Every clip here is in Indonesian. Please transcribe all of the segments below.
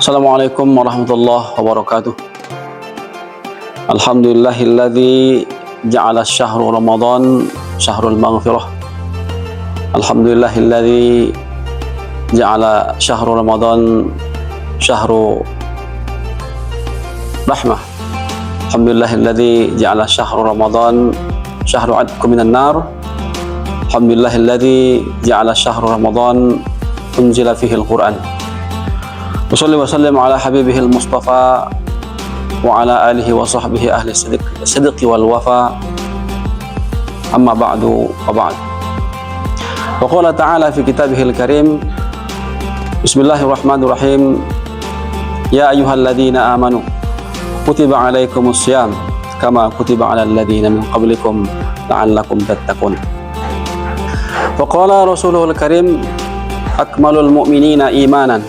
Assalamualaikum warahmatullahi wabarakatuh. Alhamdulillahilladzi ja'ala syahru Ramadan syahrul maghfirah. Alhamdulillahilladzi ja'ala syahru Ramadan syahru rahmah. Alhamdulillahilladzi ja'ala syahru Ramadan syahru 'atqu minan nar. Alhamdulillahilladzi ja'ala syahru Ramadan unzila fihi al-Qur'an. Wassalli wa sallim ala habibihil mustafa wa ala alihi wa sahbihi ahli sidqi wal wafa, amma ba'du wa ba'd. Wa qala ta'ala fi kitabihil karim, bismillahirrahmanirrahim, ya ayyuhalladzina amanu kutiba alaikumus syiyam kama kutiba alal ladzina min qablikum la'allakum tattaqun. Wa qala rasuluhul karim, akmalul mu'minina imanan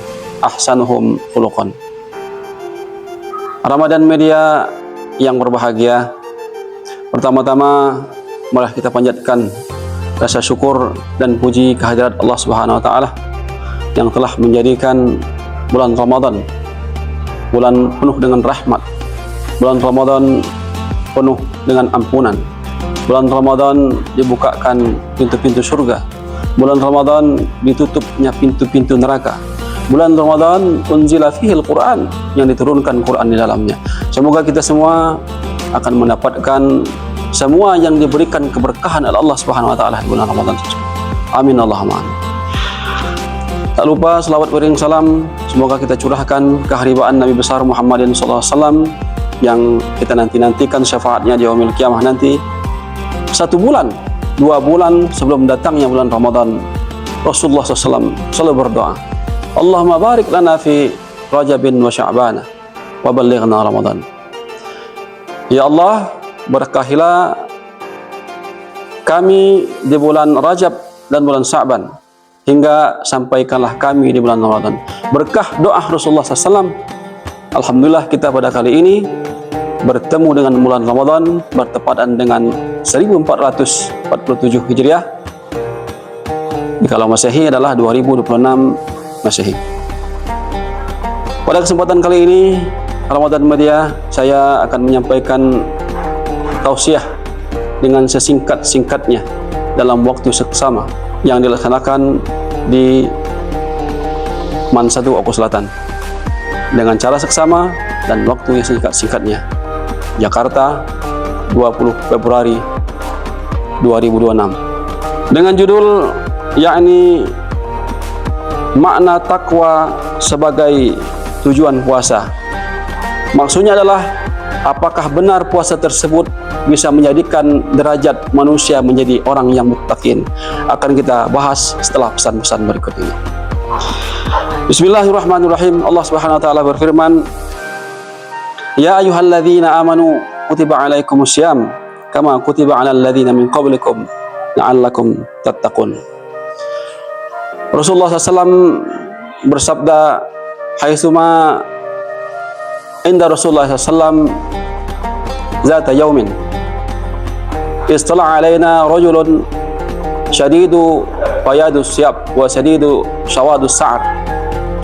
ahsanuhum khuluqan. Ramadan Media yang berbahagia, pertama-tama marilah kita panjatkan rasa syukur dan puji kehadirat Allah Subhanahu wa taala yang telah menjadikan bulan Ramadan bulan penuh dengan rahmat, bulan Ramadan penuh dengan ampunan, bulan Ramadan dibukakan pintu-pintu surga, bulan Ramadan ditutupnya pintu-pintu neraka, bulan Ramadan unzila fihil Quran, yang diturunkan Quran di dalamnya. Semoga kita semua akan mendapatkan semua yang diberikan keberkahan oleh Allah Subhanahu wa taala di bulan Ramadan tersebut. Amin Allahumma amin. Tak lupa selawat beriring salam semoga kita curahkan keharibaan Nabi besar Muhammadin sallallahu alaihi wasallam yang kita nantikan syafaatnya di yaumil qiyamah nanti. 1 bulan, 2 bulan sebelum datangnya bulan Ramadan, Rasulullah SAW selalu berdoa, Allahumma barik lana fi Rajabin wa Sya'ban wa ballighna Ramadan. Ya Allah, berkahilah kami di bulan Rajab dan bulan Sya'ban, hingga sampaikanlah kami di bulan Ramadan. Berkah doa Rasulullah SAW, alhamdulillah kita pada kali ini bertemu dengan bulan Ramadan bertepatan dengan 1447 Hijriah. Kalau Masehi adalah 2026 Masehi. Pada kesempatan kali ini Ramadan Media, saya akan menyampaikan tausiah dengan sesingkat-singkatnya dalam waktu seksama yang dilaksanakan di Mansatu Oku Selatan dengan cara seksama dan waktu yang singkat-singkatnya. Jakarta, 20 Februari 2026, dengan judul yakni makna takwa sebagai tujuan puasa. Maksudnya adalah apakah benar puasa tersebut bisa menjadikan derajat manusia menjadi orang yang muttaqin. Akan kita bahas setelah pesan-pesan berikut ini. Bismillahirrahmanirrahim. Allah Subhanahu wa taala berfirman, ya ayyuhalladzina amanu kutiba alaikumus syiyam kama kutiba alal ladzina min qablikum la'allakum tattaqun. Rasulullah SAW bersabda, haitsuma inda Rasulullah SAW zata yaumin istala alaina rajulun syadidu bayadus syab wa syadidu syawadus sa'ar.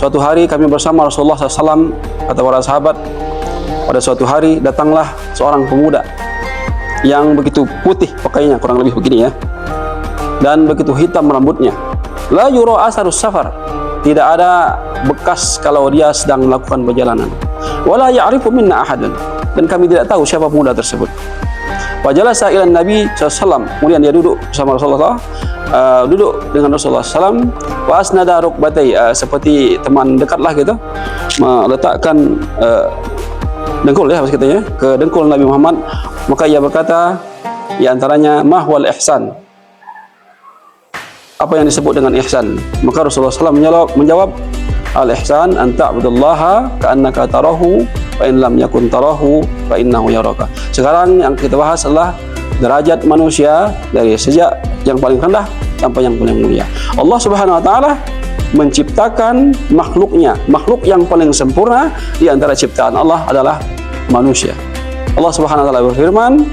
Suatu hari kami bersama Rasulullah SAW, kata para sahabat, pada suatu hari datanglah seorang pemuda yang begitu putih pakaiannya, kurang lebih begini ya, dan begitu hitam rambutnya. La yura asarus safar, tidak ada bekas kalau dia sedang melakukan perjalanan. Wala ya'rifu minna ahadun, dan kami tidak tahu siapa pemuda tersebut. Wajalasa ila Nabi SAW, kemudian dia duduk bersama Rasulullah, duduk dengan Rasulullah SAW. Wa asnada rukbatai, seperti teman dekatlah gitu, meletakkan dengkul ya katanya ke dengkul Nabi Muhammad. Maka ia berkata, di antaranya mahwal ihsan, apa yang disebut dengan ihsan? Maka Rasulullah SAW menjawab, al-ihsan an ta'budallaha ka'annaka tarahu fa in lam yakun tarahu fa innahu yaraka. Sekarang yang kita bahas adalah derajat manusia dari sejak yang paling rendah sampai yang paling mulia. Allah Subhanahu wa taala menciptakan makhluknya, makhluk yang paling sempurna di antara ciptaan Allah adalah manusia. Allah Subhanahu wa taala berfirman,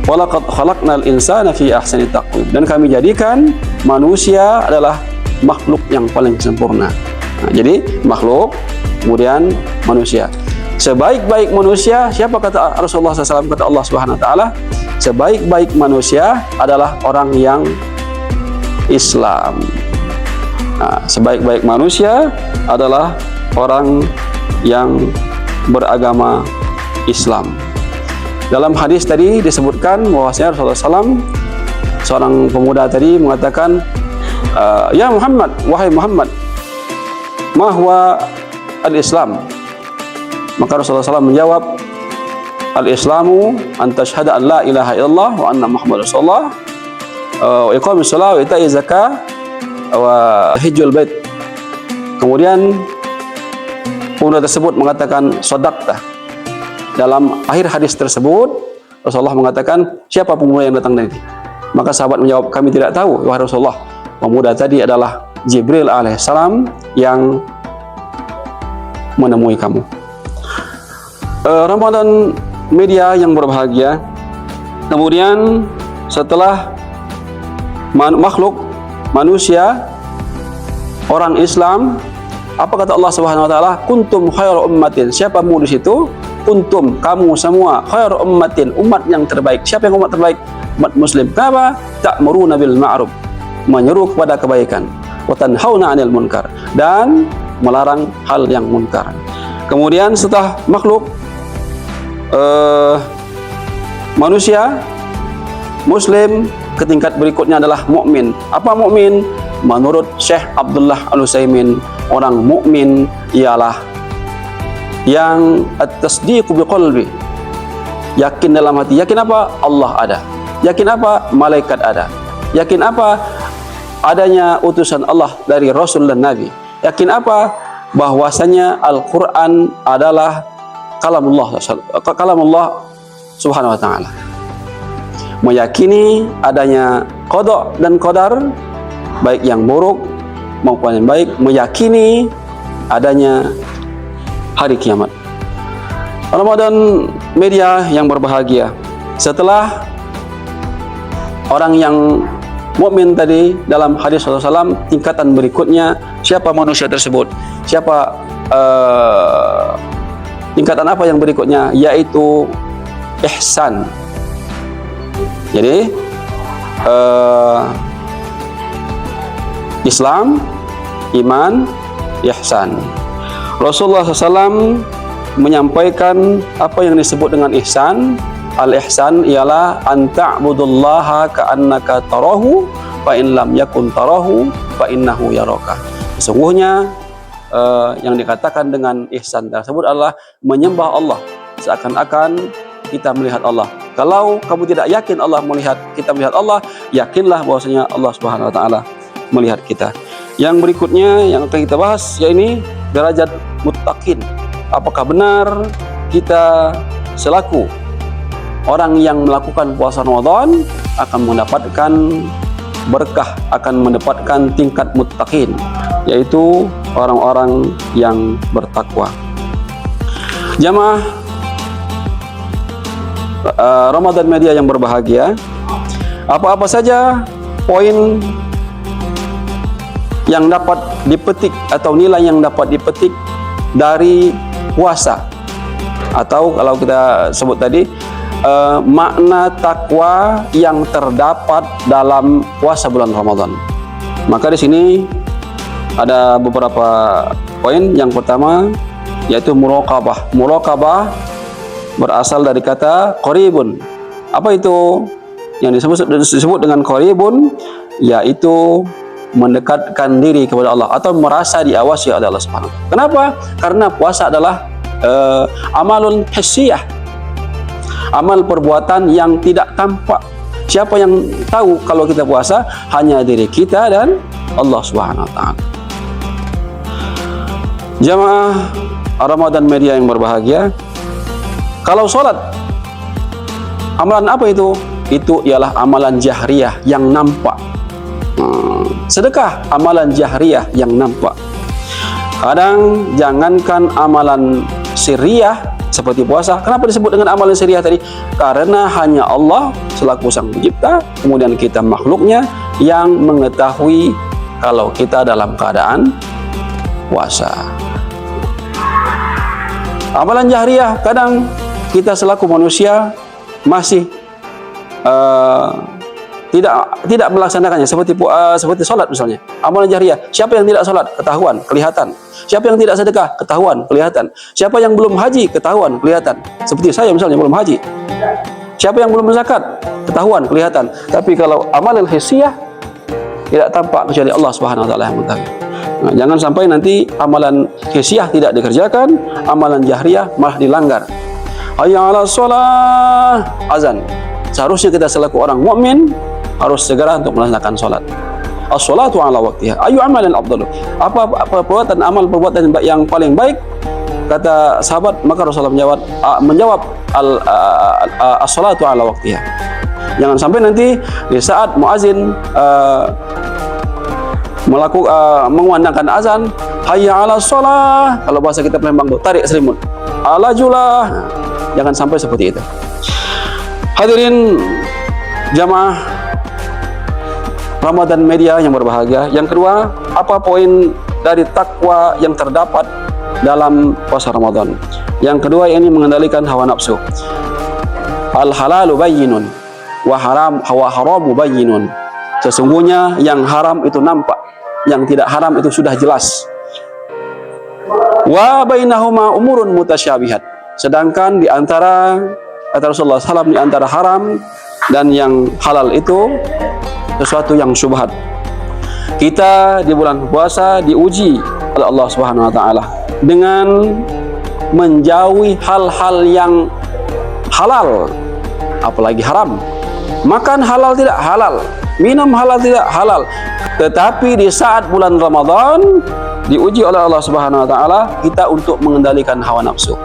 walaqad khalaqnal insana fi ahsani taqwim, dan kami jadikan manusia adalah makhluk yang paling sempurna. Nah, jadi makhluk kemudian manusia. Sebaik-baik manusia, siapa kata Rasulullah SAW, kata Allah Subhanahu Wa Taala, sebaik-baik manusia adalah orang yang Islam. Nah, sebaik-baik manusia adalah orang yang beragama Islam. Dalam hadis tadi disebutkan bahwasanya Rasulullah SAW, seorang pemuda tadi mengatakan, ya Muhammad, wahai Muhammad, ma huwa al-Islam? Maka Rasulullah SAW menjawab, al-Islamu an tashhada an la ilaha illallah wa anna Muhammad Rasulullah wa iqamis shalah wa ita'iz zakah wa hajjul bait. Kemudian pemuda tersebut mengatakan shadaqta. Dalam akhir hadis tersebut Rasulullah mengatakan, siapa pemuda yang datang tadi? Maka sahabat menjawab, kami tidak tahu wahai Rasulullah. Pemuda tadi adalah Jibril alaihissalam yang menemui kamu. Ramadan media yang berbahagia, kemudian setelah makhluk manusia orang Islam, apa kata Allah Subhanahu Wa Taala? Kuntum khairu ummatin. Siapa mu di situ? Kuntum, kamu semua, khairu ummatin, umat yang terbaik. Siapa yang umat terbaik? Umat Muslim. Kenapa? Ta'muruna bil ma'ruf, menyeru kepada kebaikan, wa tanhauna 'anil munkar, dan melarang hal yang munkar. Kemudian setelah makhluk manusia Muslim, ke tingkat berikutnya adalah mukmin. Apa mukmin? Menurut Syekh Abdullah Al-Utsaimin, orang mukmin ialah yang at-tasdiqu biqalbi, yakin dalam hati. Yakin apa? Allah ada. Yakin apa? Malaikat ada. Yakin apa? Adanya utusan Allah dari Rasul dan Nabi. Yakin apa? Bahwasanya Al-Quran adalah kalamullah Subhanahu Wa Taala. Meyakini adanya qada dan qadar, baik yang buruk maupun yang baik. Meyakini adanya hari kiamat. Ramadan media yang berbahagia, setelah orang yang mukmin tadi dalam hadis Rasulullah SAW, tingkatan berikutnya siapa manusia tersebut? Siapa tingkatan apa yang berikutnya? Yaitu ihsan. Jadi Islam, iman, ihsan. Rasulullah SAW menyampaikan apa yang disebut dengan ihsan. Al-ihsan ialah an ta'budullaha ka'annaka tarahu fa in lam yakun tarahu fa innahu yaraka. Sesungguhnya yang dikatakan dengan ihsan tersebut adalah menyembah Allah seakan-akan kita melihat Allah. Kalau kamu tidak yakin Allah melihat, kita melihat Allah, yakinlah bahwasanya Allah Subhanahu Wa Taala melihat kita. Yang berikutnya yang akan kita bahas, yaitu derajat muttaqin. Apakah benar kita selaku orang yang melakukan puasa Ramadan akan mendapatkan berkah, akan mendapatkan tingkat muttaqin, yaitu orang-orang yang bertakwa. Jamaah Ramadan media yang berbahagia, apa-apa saja poin yang dapat dipetik atau nilai yang dapat dipetik dari puasa, atau kalau kita sebut tadi makna takwa yang terdapat dalam puasa bulan Ramadan. Maka di sini ada beberapa poin. Yang pertama yaitu muraqabah. Muraqabah berasal dari kata qaribun. Apa itu yang disebut dengan qaribun? Yaitu mendekatkan diri kepada Allah atau merasa diawasi oleh Allah Subhanahu wa Ta'ala. Kenapa? Karena puasa adalah amalun hissiyah, amal perbuatan yang tidak tampak. Siapa yang tahu kalau kita puasa? Hanya diri kita dan Allah Subhanahu wa Ta'ala. Jamaah Ramadan media yang berbahagia, kalau sholat, amalan apa itu? Itu ialah amalan jahriyah yang nampak. Sedekah, amalan jahriyah yang nampak. Kadang jangankan amalan sirriyah seperti puasa. Kenapa disebut dengan amalan sirriyah tadi? Karena hanya Allah selaku sang pencipta, kemudian kita makhluknya yang mengetahui kalau kita dalam keadaan puasa. Amalan jahriyah kadang kita selaku manusia masih tidak melaksanakannya, seperti salat misalnya. Amalan jahriyah, siapa yang tidak salat ketahuan, kelihatan. Siapa yang tidak sedekah ketahuan, kelihatan. Siapa yang belum haji ketahuan, kelihatan. Seperti saya misalnya belum haji. Siapa yang belum zakat ketahuan, kelihatan. Tapi kalau amalan hissiyah tidak tampak kecuali Allah Subhanahu wa taala yang mengetahui. Nah, jangan sampai nanti amalan hissiyah tidak dikerjakan, amalan jahriyah malah dilanggar. Hayya 'alas shalah, azan. Seharusnya kita selaku orang mukmin harus segera untuk melaksanakan salat. As-salatu 'ala waqtiha. Ayu amalan afdalu? Apa perbuatan yang paling baik? Kata sahabat, maka Rasulullah menjawab as-salatu 'ala waqtiha. Jangan sampai nanti di saat muazin mengumandangkan azan, hayya 'alas shalah, kalau bahasa kita Palembang tuh tarik selimut. Alajulah. Jangan sampai seperti itu. Hadirin jamaah Ramadan Media yang berbahagia. Yang kedua, apa poin dari takwa yang terdapat dalam puasa Ramadan? Yang kedua, ini mengendalikan hawa nafsu. Al halalu bayyinun wa haramu bayyinun. Sesungguhnya yang haram itu nampak, yang tidak haram itu sudah jelas. Wa bainahuma umurun mutasyabihat. Sedangkan di antara kata Rasulullah SAW, di antara haram dan yang halal itu sesuatu yang syubhat. Kita di bulan puasa diuji oleh Allah Subhanahu wa taala dengan menjauhi hal-hal yang halal, apalagi haram. Makan halal tidak halal, minum halal tidak halal. Tetapi di saat bulan Ramadan diuji oleh Allah Subhanahu wa taala kita untuk mengendalikan hawa nafsu.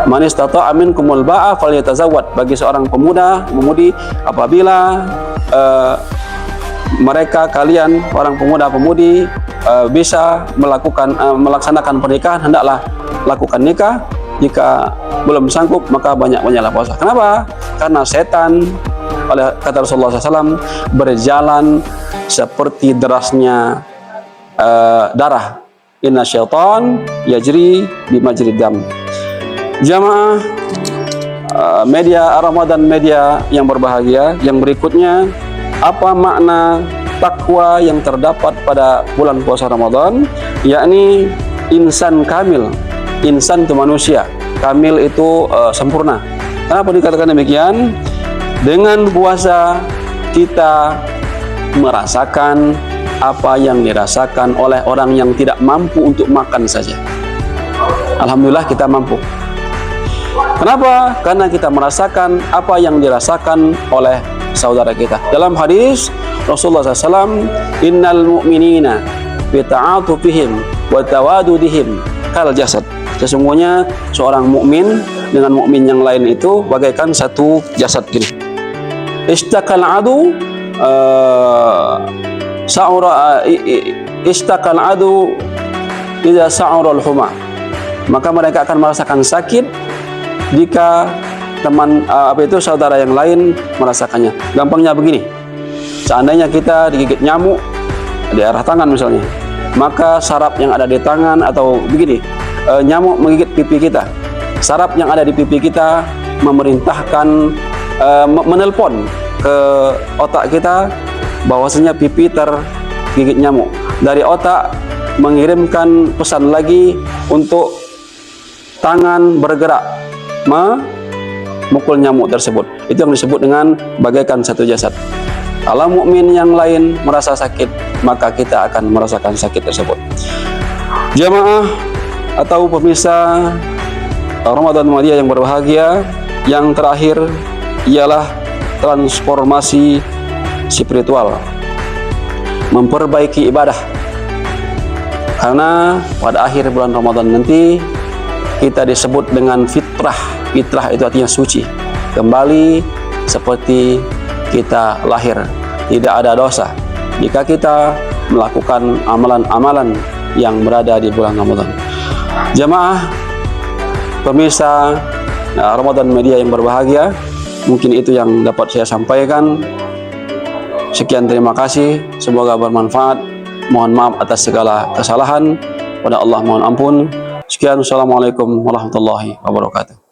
Man istata'a minkumul ba'a falyatazawwad. Bagi seorang pemudi apabila kalian orang pemuda-pemudi bisa melaksanakan pernikahan, hendaklah lakukan nikah. Jika belum sanggup maka banyak-banyaklah puasa. Kenapa? Karena setan, oleh kata Rasulullah SAW, berjalan seperti derasnya darah. Inna syaitan yajri bimajrid dam. Jamaah media Ramadan Media yang berbahagia, yang berikutnya, apa makna takwa yang terdapat pada bulan puasa Ramadan? Yakni insan kamil. Insan itu manusia, kamil itu sempurna. Kenapa dikatakan demikian? Dengan puasa kita merasakan apa yang dirasakan oleh orang yang tidak mampu untuk makan saja. Alhamdulillah kita mampu. Kenapa? Karena kita merasakan apa yang dirasakan oleh saudara kita. Dalam hadis Rasulullah SAW, innal mu'minina bita'atufihim wa tawadudihim kal jasad. Sesungguhnya seorang mukmin dengan mukmin yang lain itu bagaikan satu jasad gini. Istakal adu istakal adu idza sa'ura al-huma. Maka mereka akan merasakan sakit jika saudara yang lain merasakannya. Gampangnya begini, seandainya kita digigit nyamuk di arah tangan misalnya, maka saraf yang ada di tangan, atau begini, nyamuk menggigit pipi kita, saraf yang ada di pipi kita memerintahkan, menelpon ke otak kita bahwasanya pipi tergigit nyamuk. Dari otak mengirimkan pesan lagi untuk tangan bergerak memukul nyamuk tersebut. Itu yang disebut dengan bagaikan satu jasad. Kalau mukmin yang lain merasa sakit, maka kita akan merasakan sakit tersebut. Jamaah atau pemirsa Ramadan Media yang berbahagia, yang terakhir ialah transformasi spiritual, memperbaiki ibadah. Karena pada akhir bulan Ramadan nanti kita disebut dengan fitrah. Fitrah itu artinya suci, kembali seperti kita lahir, tidak ada dosa jika kita melakukan amalan-amalan yang berada di bulan Ramadan. Jamaah pemirsa Ramadan Media yang berbahagia, mungkin itu yang dapat saya sampaikan. Sekian, terima kasih, semoga bermanfaat. Mohon maaf atas segala kesalahan, pada Allah mohon ampun. Sekian, Assalamualaikum warahmatullahi wabarakatuh.